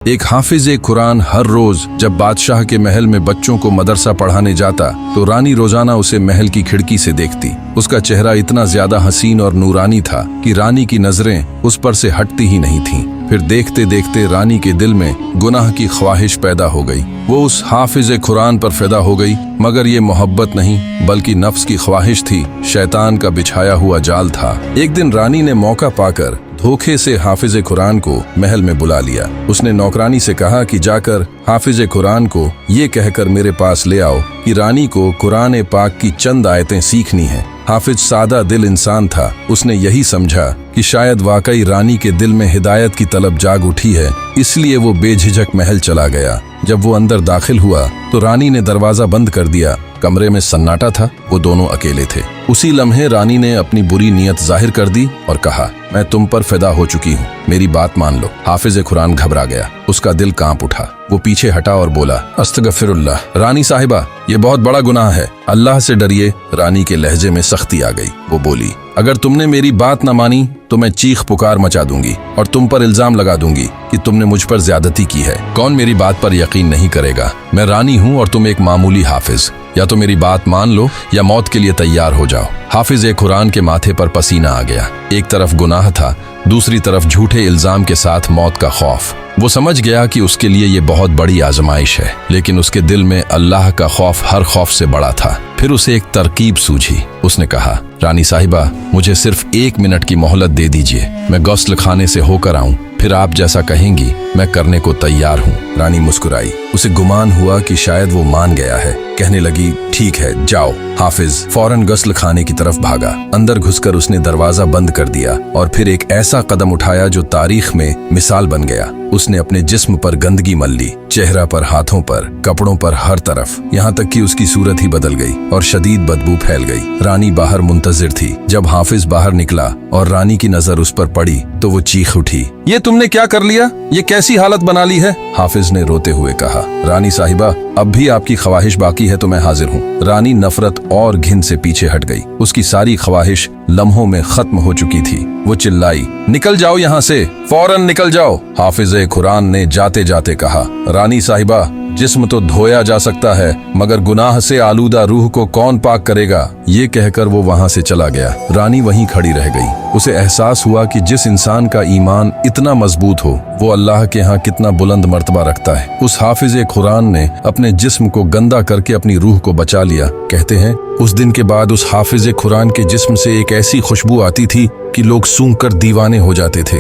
ایک حافظ قرآن ہر روز جب بادشاہ کے محل میں بچوں کو مدرسہ پڑھانے جاتا تو رانی روزانہ اسے محل کی کھڑکی سے دیکھتی۔ اس کا چہرہ اتنا زیادہ حسین اور نورانی تھا کہ رانی کی نظریں اس پر سے ہٹتی ہی نہیں تھیں۔ پھر دیکھتے دیکھتے رانی کے دل میں گناہ کی خواہش پیدا ہو گئی۔ وہ اس حافظ قرآن پر فدا ہو گئی، مگر یہ محبت نہیں بلکہ نفس کی خواہش تھی، شیطان کا بچھایا ہوا جال تھا۔ ایک دن رانی نے موقع پا کر دھوکے سے حافظ قرآن کو محل میں بلا لیا۔ اس نے نوکرانی سے کہا کہ جا کر حافظ قرآن کو یہ کہہ کر میرے پاس لے آؤ کہ رانی کو قرآن پاک کی چند آیتیں سیکھنی ہیں۔ حافظ سادہ دل انسان تھا، اس نے یہی سمجھا کہ شاید واقعی رانی کے دل میں ہدایت کی طلب جاگ اٹھی ہے، اس لیے وہ بے جھجک محل چلا گیا۔ جب وہ اندر داخل ہوا تو رانی نے دروازہ بند کر دیا۔ کمرے میں سناٹا تھا، وہ دونوں اکیلے تھے۔ اسی لمحے رانی نے اپنی بری نیت ظاہر کر دی اور کہا، میں تم پر فدا ہو چکی ہوں، میری بات مان لو۔ حافظ قرآن گھبرا گیا، اس کا دل کانپ اٹھا۔ وہ پیچھے ہٹا اور بولا، استغفر اللہ، رانی صاحبہ یہ بہت بڑا گناہ ہے، اللہ سے ڈریے۔ رانی کے لہجے میں سختی آ گئی، وہ بولی، اگر تم نے میری بات نہ مانی تو میں چیخ پکار مچا دوں گی اور تم پر الزام لگا دوں گی کہ تم نے مجھ پر زیادتی کی ہے۔ کون میری بات پر یقین نہیں کرے گا؟ میں رانی ہوں اور تم ایک معمولی حافظ، یا تو میری بات مان لو یا موت کے لیے تیار ہو جاؤ۔ حافظ قرآن کے ماتھے پر پسینہ آ گیا۔ ایک طرف گناہ تھا، دوسری طرف جھوٹے الزام کے ساتھ موت کا خوف۔ وہ سمجھ گیا کہ اس کے لیے یہ بہت بڑی آزمائش ہے، لیکن اس کے دل میں اللہ کا خوف ہر خوف سے بڑا تھا۔ پھر اسے ایک ترکیب سوجھی۔ اس نے کہا، رانی صاحبہ مجھے صرف 1 منٹ کی مہلت دے دیجیے، میں غسل خانے سے ہو کر آؤں، پھر آپ جیسا کہیں گی میں کرنے کو تیار ہوں۔ رانی مسکرائی، اسے گمان ہوا کہ شاید وہ مان گیا ہے۔ کہنے لگی، ٹھیک ہے جاؤ۔ حافظ فوراً غسل خانے کی طرف بھاگا۔ اندر گھس کر اس نے دروازہ بند کر دیا اور پھر ایک ایسا قدم اٹھایا جو تاریخ میں مثال بن گیا۔ اس نے اپنے جسم پر گندگی مل لی، چہرہ پر، ہاتھوں پر، کپڑوں پر، ہر طرف، یہاں تک کہ اس کی صورت ہی بدل گئی اور شدید بدبو پھیل گئی۔ رانی باہر منتظر تھی۔ جب حافظ باہر نکلا اور رانی کی نظر اس پر پڑی تو وہ چیخ اٹھی، یہ تم نے کیا کر لیا؟ یہ کیسی حالت بنا لی ہے؟ حافظ نے روتے ہوئے کہا، رانی صاحبہ اب بھی آپ کی خواہش باقی ہے تو میں حاضر ہوں۔ رانی نفرت اور گھن سے پیچھے ہٹ گئی، اس کی ساری خواہش لمحوں میں ختم ہو چکی تھی۔ وہ چلائی، نکل جاؤ یہاں سے، فوراً نکل جاؤ۔ حافظ قرآن نے جاتے جاتے کہا، رانی صاحبہ جسم تو دھویا جا سکتا ہے مگر گناہ سے آلودہ روح کو کون پاک کرے گا؟ یہ کہہ کر وہ وہاں سے چلا گیا۔ رانی وہیں کھڑی رہ گئی۔ اسے احساس ہوا کہ جس انسان کا ایمان اتنا مضبوط ہو وہ اللہ کے ہاں کتنا بلند مرتبہ رکھتا ہے۔ اس حافظ قرآن نے اپنے جسم کو گندا کر کے اپنی روح کو بچا لیا۔ کہتے ہیں اس دن کے بعد اس حافظ قرآن کے جسم سے ایک ایسی خوشبو آتی تھی کہ لوگ سونگھ کر دیوانے ہو جاتے تھے۔